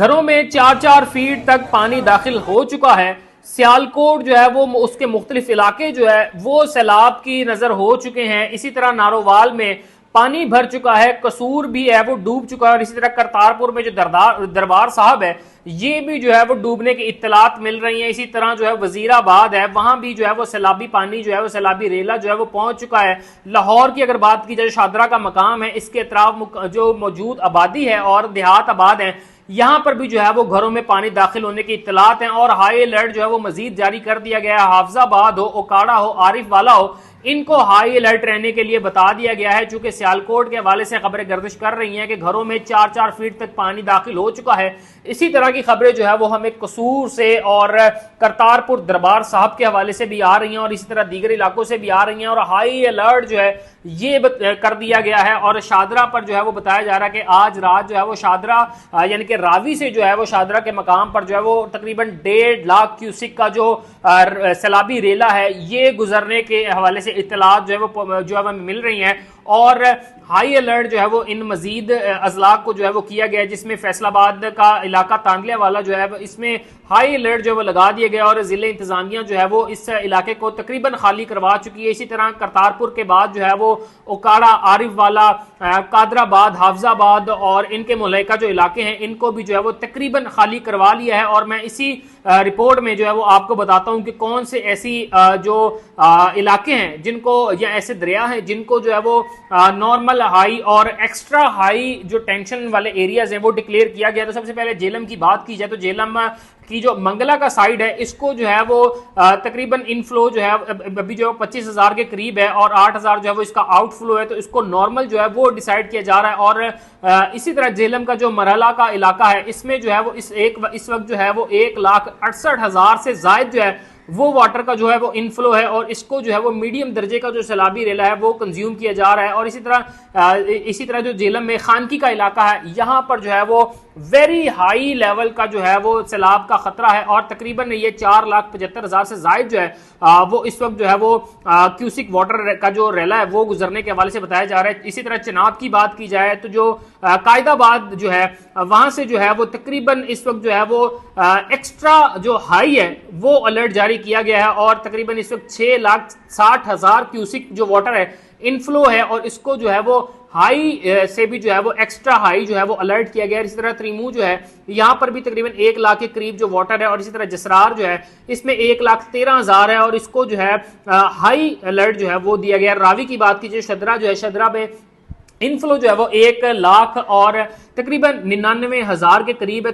घरों में 4-4 फीट तक पानी दाखिल हो चुका है। सियालकोट जो है वो उसके मुख्तलिफ इलाके जो है वो सैलाब की नजर हो चुके हैं। इसी तरह नारोवाल में पानी भर चुका है, कसूर भी है वो डूब चुका है, और इसी तरह करतारपुर में जो दरबार साहब है ये भी जो है वो डूबने की इत्तलात मिल रही है। इसी तरह जो है वजीराबाद है, वहां भी जो है वो सैलाबी पानी जो है वो सैलाबी रेला जो है वो पहुंच चुका है। लाहौर की अगर बात की जाए, शादरा का मकाम है, इसके अतराफ जो मौजूद आबादी है और देहात आबाद है, यहां पर भी जो है वो घरों में पानी दाखिल होने की इत्तलात हैं और हाई अलर्ट जो है वो मजीद जारी कर दिया गया है। हाफजाबाद हो, ओकाड़ा हो, आरिफ वाला हो, इनको हाई अलर्ट रहने के लिए बता दिया गया है। चूंकि सियालकोट के हवाले से खबरें गर्दिश कर रही हैं कि घरों में 4-4 फीट तक पानी दाखिल हो चुका है। इसी तरह की खबरें जो है वो हमें कसूर से और करतारपुर दरबार साहब के हवाले से भी आ रही हैं और इसी तरह दीगर इलाकों से भी आ रही हैं, और हाई अलर्ट जो है ये कर दिया गया है। और शादरा पर जो है वो बताया जा रहा है कि आज रात जो है वो शादरा यानी कि रावी से जो है वो शादरा के मकाम पर जो है वो तकरीबन 1.5 लाख क्यूसिक का जो सैलाबी रेला है ये गुजरने के हवाले से इत्तलात जो है वो मिल रही हैं। और हाई अलर्ट जो है वो इन मजीद अजला को जो है वो किया गया है, जिसमें फैसलाबाद का इलाका तांदलिया वाला जो है इसमें हाई अलर्ट जो है वो लगा दिया गया और जिले इंतजामिया जो है वो इस इलाके को तकरीबन खाली करवा चुकी है। इसी तरह करतारपुर के बाद जो है वो ओकाड़ा, आरिफ वाला, कादराबाद, हाफजाबाद और इनके मुलाइका जो इलाके हैं इनको भी जो है वो तकरीबन खाली करवा लिया है। और मैं इसी रिपोर्ट में जो है वो आपको बताता हूं कि कौन से ऐसी जो इलाके हैं जिनको या ऐसे दरिया हैं जिनको जो है वो नॉर्मल हाई और एक्स्ट्रा हाई जो टेंशन वाले एरियाज हैं वो डिक्लेयर किया गया। तो सबसे पहले जेलम की बात की जाए तो जेलम की जो मंगला का साइड है इसको जो है वो तकरीबन इनफ्लो जो है अभी जो 25,000 के करीब है और 8,000 जो है वो इसका आउटफ्लो है, तो इसको नॉर्मल जो है वो डिसाइड किया जा रहा है। और इसी तरह जेलम का जो मरहला का इलाका है इसमें जो है वो इस वक्त जो है वो 1,68,000 से जायद जो है वो वाटर का जो है वो इनफ्लो है और इसको जो है वो मीडियम दर्जे का जो सैलाबी रेला है वो कंज्यूम किया जा रहा है। और इसी तरह जो जेलम में खानकी का इलाका है यहाँ पर जो है वो वेरी हाई लेवल का जो है वो सैलाब का खतरा है और तकरीबन ये 4,75,000 से जायद जो है वो इस वक्त जो है वो क्यूसिक वाटर का जो रेला है वो गुजरने के हवाले से बताया जा रहा है। इसी तरह चिनाब की बात की जाए तो जो कायदाबाद जो है वहां से जो है वो तकरीबन इस वक्त जो है वो एक्स्ट्रा जो हाई है वो अलर्ट जारी किया गया है और तकरीबन इस वक्त 6,60,000 क्यूसिक जो वाटर है इनफ्लो है और इसको जो है वो हाई से भी जो है वो एक्स्ट्रा हाई जो है वो अलर्ट किया गया है। इसी तरह त्रिमू जो है यहाँ पर भी तकरीबन 1 लाख के करीब जो वाटर है और इसी तरह जसरार जो है इसमें 1,13,000 है और इसको जो है हाई अलर्ट जो है वो दिया गया। रावी की बात कीजिए, शदरा जो है, शदरा में इनफ्लो जो है वो 1 लाख और तकरीबन 99,000 के करीब है।